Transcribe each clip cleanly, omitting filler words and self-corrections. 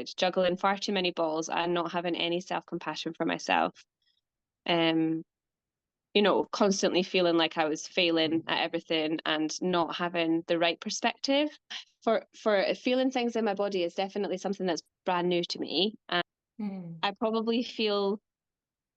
started, juggling far too many balls and not having any self-compassion for myself. Constantly feeling like I was failing at everything and not having the right perspective. For feeling things in my body is definitely something that's brand new to me. And I probably feel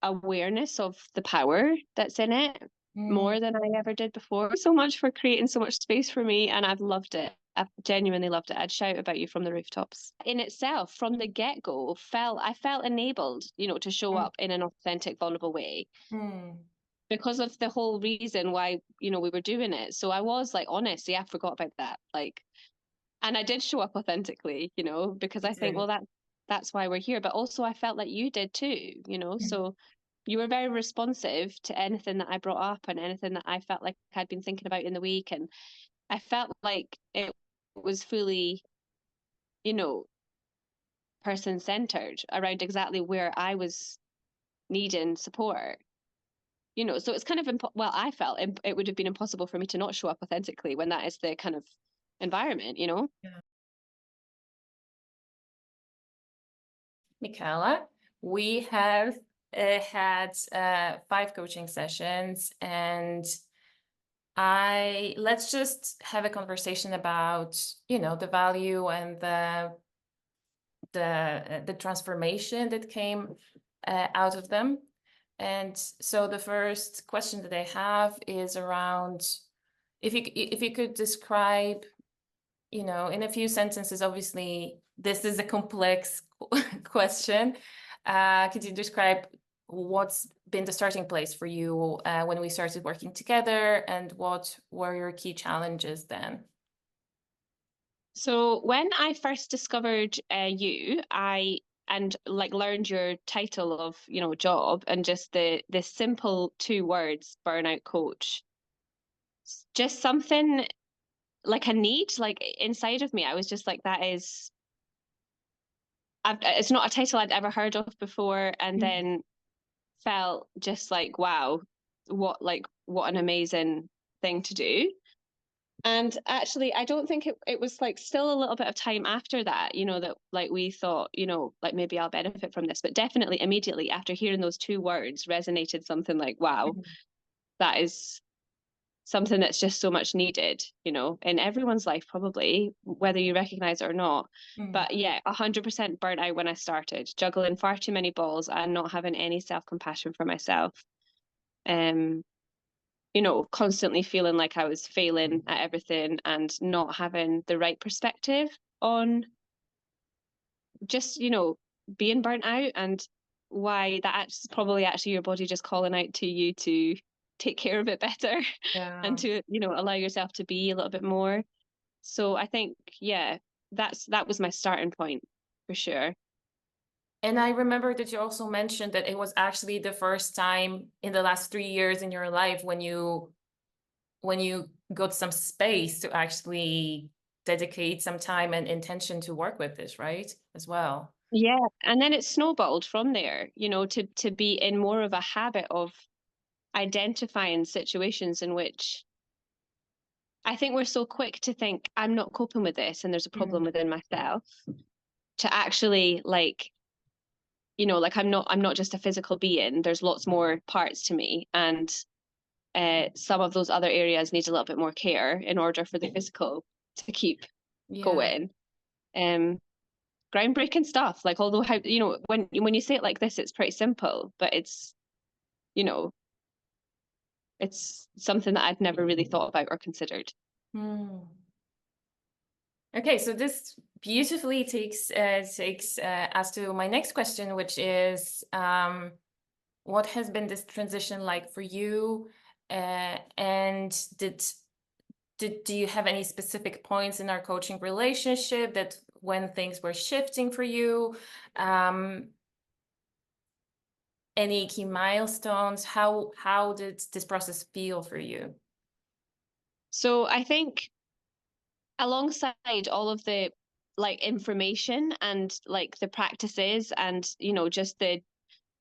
awareness of the power that's in it more than I ever did before. So much for creating so much space for me, and I've loved it. I've genuinely loved it. I'd shout about you from the rooftops. In itself, from the get-go, I felt enabled, to show up in an authentic, vulnerable way. Because of the whole reason why, we were doing it. So I was like, honest, yeah, I forgot about that. And I did show up authentically, because I think, well, that's why we're here. But also I felt like you did too, so you were very responsive to anything that I brought up and anything that I felt like I'd been thinking about in the week. And I felt like it was fully, person-centered around exactly where I was needing support. So it's kind of, I felt it would have been impossible for me to not show up authentically when that is the kind of environment, Yeah. Michaela, we have had 5 coaching sessions, and let's just have a conversation about, the value and the transformation that came out of them. And so the first question that I have is around if you could describe, in a few sentences. Obviously, this is a complex question. Could you describe what's been the starting place for you when we started working together, and what were your key challenges then? So when I first discovered you, learned your title of, job, and just the simple 2 words, burnout coach, just something like a need, like inside of me. I was just like, it's not a title I'd ever heard of before. And then felt just like, wow, what an amazing thing to do. And actually, I don't think it was like still a little bit of time after that, that like we thought, like maybe I'll benefit from this. But definitely immediately after hearing those 2 words resonated something like, wow, that is something that's just so much needed, in everyone's life, probably, whether you recognize it or not. But yeah, 100% burnt out when I started, juggling far too many balls and not having any self-compassion for myself. Constantly feeling like I was failing at everything and not having the right perspective on just, being burnt out, and why that's probably actually your body just calling out to you to take care of it better. Yeah. And to, allow yourself to be a little bit more. So I think, yeah, that was my starting point for sure. And I remember that you also mentioned that it was actually the first time in the last 3 years in your life when you got some space to actually dedicate some time and intention to work with this, right? As well. Yeah. And then it snowballed from there, to be in more of a habit of identifying situations in which I think we're so quick to think, I'm not coping with this and there's a problem within myself, to actually like I'm not just a physical being. There's lots more parts to me, and some of those other areas need a little bit more care in order for the physical to keep going. Groundbreaking stuff. Like, although how when you say it like this, it's pretty simple, but it's it's something that I'd never really thought about or considered. Okay, so this beautifully takes us to my next question, which is, what has been this transition like for you? And do you have any specific points in our coaching relationship that when things were shifting for you? Any key milestones? How did this process feel for you? So I think alongside all of the like information and like the practices and just the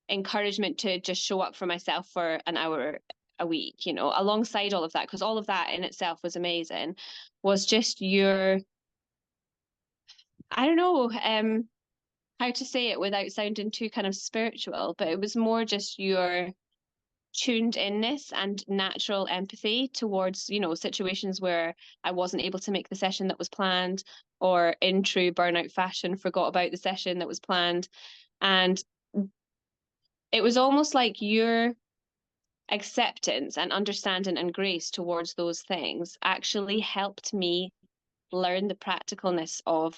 encouragement to just show up for myself for an hour a week, alongside all of that, because all of that in itself was amazing, was just I don't know, how to say it without sounding too kind of spiritual, but it was more just your tuned inness and natural empathy towards, you know, situations where I wasn't able to make the session that was planned, or in true burnout fashion, forgot about the session that was planned. And it was almost like your acceptance and understanding and grace towards those things actually helped me learn the practicalness of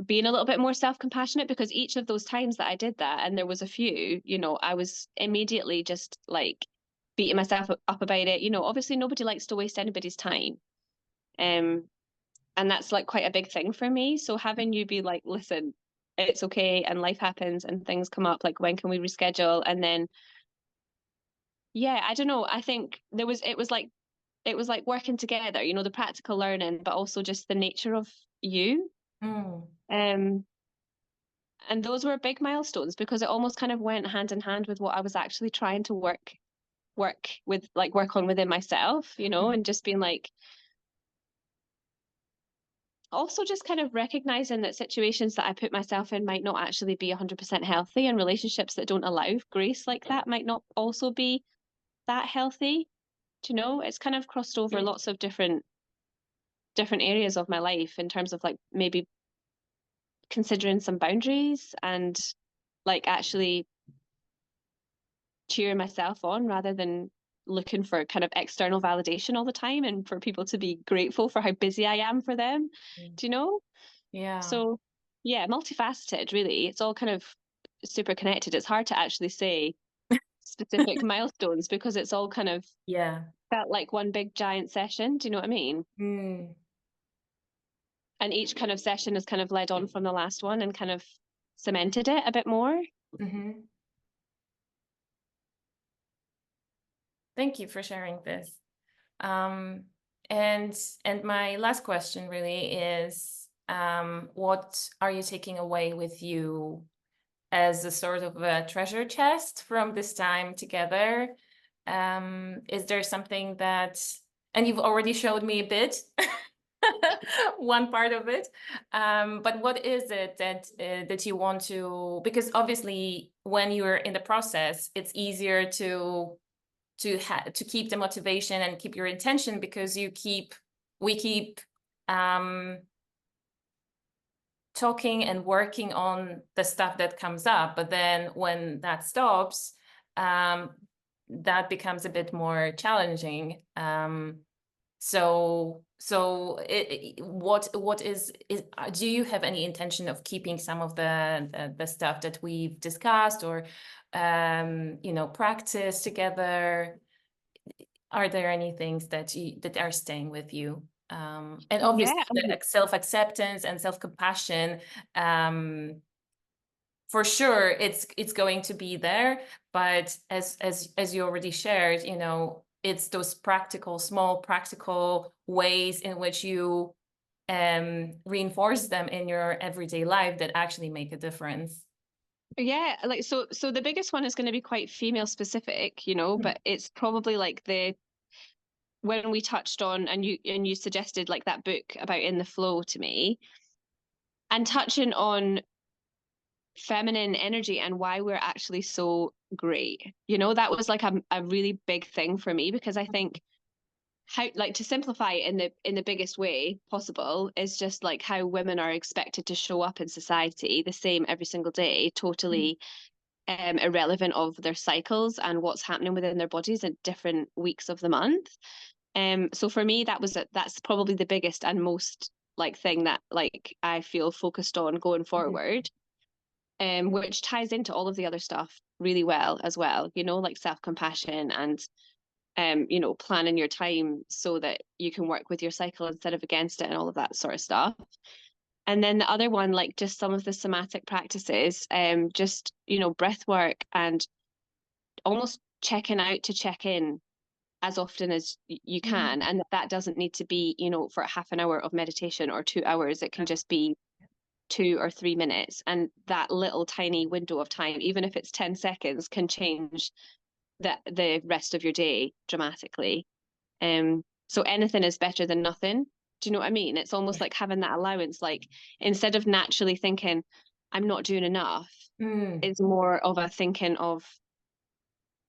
being a little bit more self-compassionate, because each of those times that I did that, and there was a few, you know, I was immediately just like beating myself up about it. You know, obviously nobody likes to waste anybody's time. Um, and that's like quite a big thing for me. So having you be like, listen, it's okay, and life happens and things come up, like when can we reschedule? And then yeah, I don't know. I think it was like working together, you know, the practical learning, but also just the nature of you. Mm. Um, and those were big milestones because it almost kind of went hand in hand with what I was actually trying to work on within myself, you know, and just being like, also just kind of recognizing that situations that I put myself in might not actually be 100% healthy, and relationships that don't allow grace like that might not also be that healthy. Do you know, it's kind of crossed over lots of different areas of my life in terms of like maybe considering some boundaries and like actually cheering myself on rather than looking for kind of external validation all the time and for people to be grateful for how busy I am for them. Do you know? Yeah. So yeah, multifaceted really. It's all kind of super connected. It's hard to actually say specific milestones because it's all kind of Yeah. felt like one big giant session. Do you know what I mean? Mm. And each kind of session has kind of led on from the last one and kind of cemented it a bit more. Mm-hmm. Thank you for sharing this. Um, and my last question really is, what are you taking away with you as a sort of a treasure chest from this time together? Is there something that, and you've already showed me a bit, one part of it, but what is it that that you want to, because obviously when you're in the process, it's easier to keep the motivation and keep your intention, because we keep talking and working on the stuff that comes up, but then when that stops, that becomes a bit more challenging. What is do you have any intention of keeping some of the stuff that we've discussed, or you know, practice together? Are there any things that are staying with you? And obviously Yeah. the self-acceptance and self-compassion, for sure it's going to be there, but as you already shared, you know, it's those small practical ways in which you reinforce them in your everyday life that actually make a difference. Yeah, like so the biggest one is going to be quite female specific, you know, but it's probably like the when we touched on and you suggested like that book about In the Flow to me, and touching on feminine energy and why we're actually so great. You know, that was like a really big thing for me, because I think how, like, to simplify it in the biggest way possible, is just like how women are expected to show up in society the same every single day, totally irrelevant of their cycles and what's happening within their bodies at different weeks of the month. So for me, that's probably the biggest and most like thing that like I feel focused on going forward, which ties into all of the other stuff really well as well, you know, like self-compassion and you know, planning your time so that you can work with your cycle instead of against it and all of that sort of stuff. And then the other one, like just some of the somatic practices, just, you know, breath work and almost checking out to check in as often as you can. And that doesn't need to be, you know, for half an hour of meditation or 2 hours. It can just be 2 or 3 minutes. And that little tiny window of time, even if it's 10 seconds, can change the rest of your day dramatically. So anything is better than nothing. Do you know what I mean? It's almost like having that allowance, like instead of naturally thinking, I'm not doing enough, it's more of a thinking of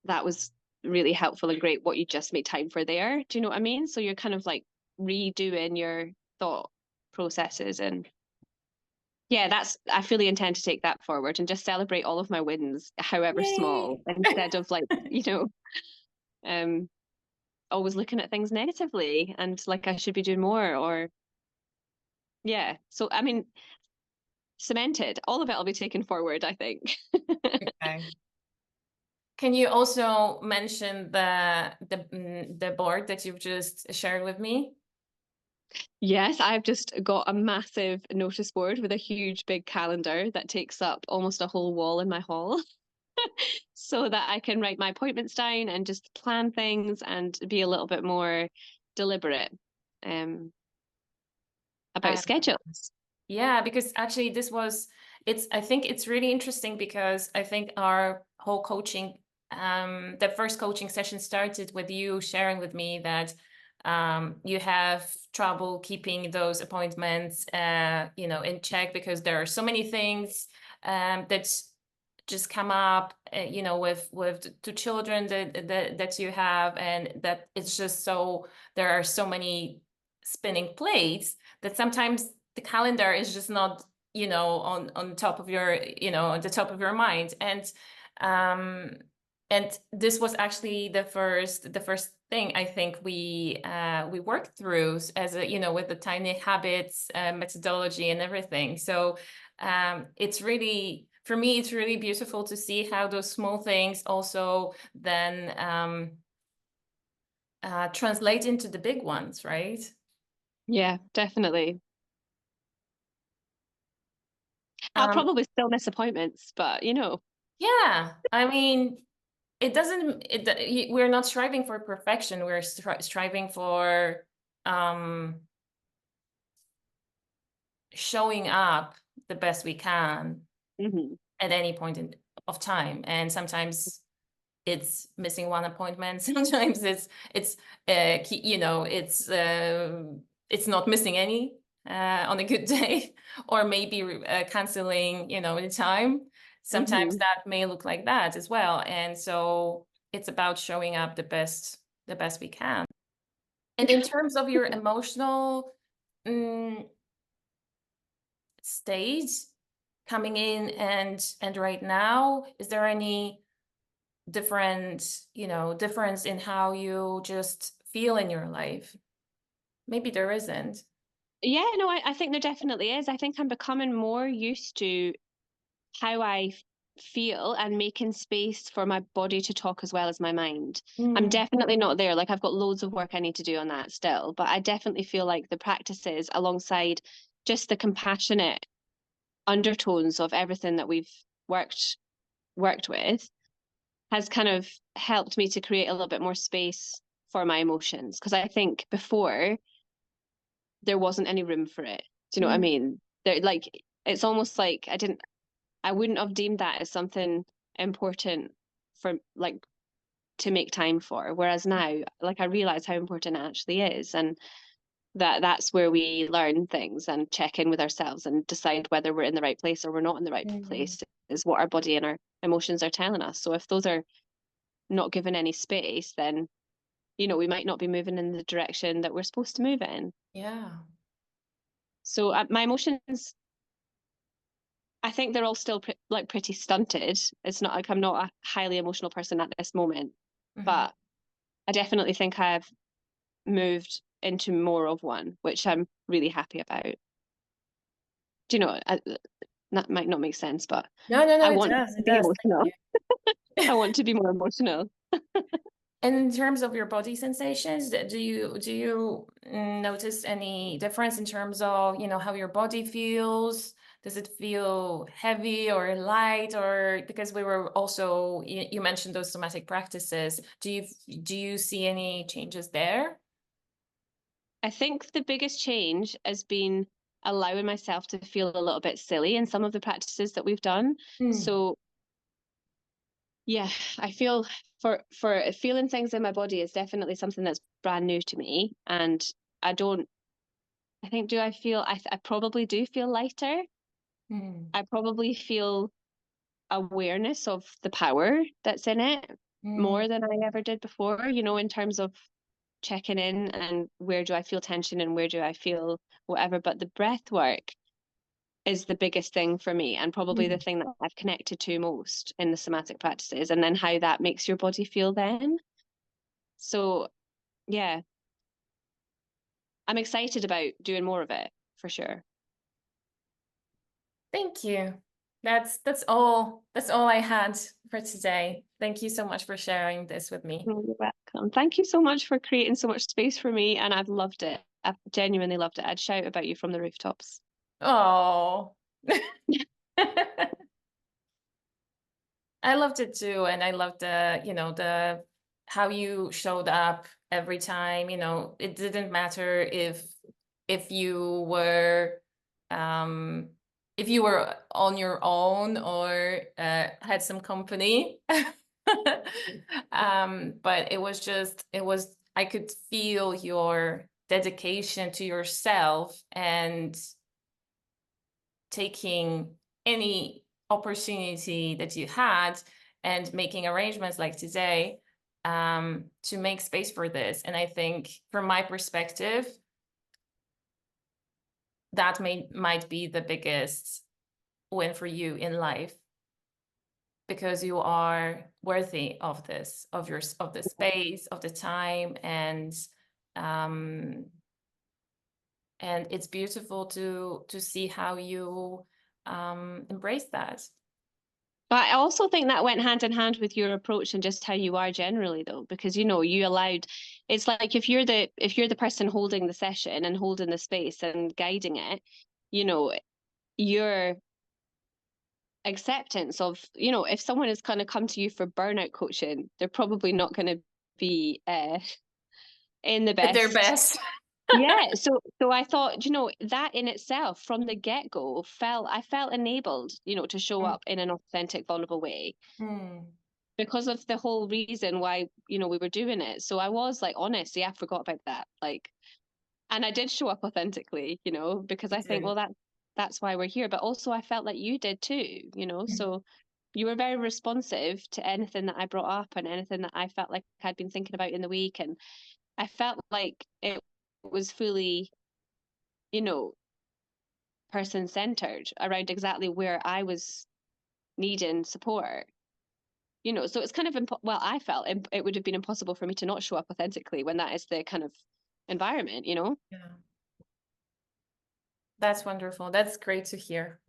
that was really helpful and great what you just made time for there. Do you know what I mean? So you're kind of like redoing your thought processes. And yeah, I fully intend to take that forward and just celebrate all of my wins, however Yay. small, instead of like, um, always looking at things negatively and like I should be doing more or yeah. So I mean, cemented, all of it will be taken forward, I think. Okay. Can you also mention the board that you've just shared with me? Yes, I've just got a massive notice board with a huge big calendar that takes up almost a whole wall in my hall so that I can write my appointments down and just plan things and be a little bit more deliberate about Uh, schedules. yeah, because actually I think it's really interesting because I think our whole coaching, the first coaching session started with you sharing with me that you have trouble keeping those appointments, in check because there are so many things that just come up, with the two children that you have, and that it's just so there are so many spinning plates that sometimes the calendar is just not on top of your on the top of your mind. Um and this was actually the first thing I think we worked through as a with the tiny habits methodology and everything. So it's really, for me, it's really beautiful to see how those small things also then translate into the big ones, right? Yeah, definitely. I'll Um, probably still miss appointments, but yeah, I mean, we're not striving for perfection. We're striving for um, showing up the best we can mhm, at any point of time. And sometimes it's missing one appointment. Sometimes it's not missing any on a good day, or maybe canceling in time. Sometimes mhm. that may look like that as well. And so it's about showing up the best we can. And in terms of your emotional mm, stage coming in and right now, is there any difference in how you just feel in your life? Maybe there isn't. Yeah, no, I think there definitely is. I think I'm becoming more used to how feel and making space for my body to talk as well as my mind. I'm Mm, definitely not there. Like I've got loads of work I need to do on that still, but I definitely feel like the practices alongside just the compassionate undertones of everything that we've worked with has kind of helped me to create a little bit more space for my emotions. Because I think before there wasn't any room for it. Do you know what I mm, mean? There, like, it's almost like I wouldn't have deemed that as something important for like to make time for. Whereas now, like, I realize how important it actually is, and that's where we learn things and check in with ourselves and decide whether we're in the right place or we're not in the right mm. place. Is what our body and our emotions are telling us. So if those are not given any space, then we might not be moving in the direction that we're supposed to move in. Yeah. So my emotions, I think they're all still pretty stunted. It's not like I'm not a highly emotional person at this moment, Mhm. but I definitely think I've moved into more of one, which I'm really happy about. Do you know, that might not make sense, but No, no, no, I it want does. to It be does. emotional. Thank I you. want to be more emotional. And in terms of your body sensations, do you notice any difference in terms of, how your body feels? Does it feel heavy or light? Or because we were also, you mentioned those somatic practices. Do you see any changes there? I think the biggest change has been allowing myself to feel a little bit silly in some of the practices that we've done. Mm, So yeah, I feel for feeling things in my body is definitely something that's brand new to me, and I don't I think, do I feel, I probably do feel lighter. I probably feel awareness of the power that's in it more than I ever did before, in terms of checking in and where do I feel tension and where do I feel whatever. But the breath work is the biggest thing for me, and probably the thing that I've connected to most in the somatic practices, and then how that makes your body feel then. So yeah, I'm excited about doing more of it for sure. Thank you. That's all I had for today. Thank you so much for sharing this with me. You're welcome. Thank you so much for creating so much space for me, and I've loved it. I've genuinely loved it. I'd shout about you from the rooftops. Oh. I loved it too, and I loved the how you showed up every time. It didn't matter if you were if you were on your own or had some company. But I could feel your dedication to yourself and taking any opportunity that you had and making arrangements like today to make space for this. And I think from my perspective, that might be the biggest win for you in life, because you are worthy of this, of the space, of the time, and it's beautiful to see how you embrace that. But I also think that went hand in hand with your approach and just how you are generally, though, because you allowed. It's like if you're the person holding the session and holding the space and guiding it, your acceptance of, if someone is going to come to you for burnout coaching, they're probably not going to be in the At their best. best. Yeah. So I thought, that in itself from the get-go I felt enabled, to show up in an authentic, vulnerable way because of the whole reason why, we were doing it. So I was like, honest, yeah, I forgot about that. Like, and I did show up authentically, because I think, well, that's why we're here. But also I felt like you did too, so you were very responsive to anything that I brought up and anything that I felt like I'd been thinking about in the week. And I felt like it was fully, person centered around exactly where I was needing support. So it's kind of I felt it would have been impossible for me to not show up authentically when that is the kind of environment. Yeah. That's wonderful. That's great to hear.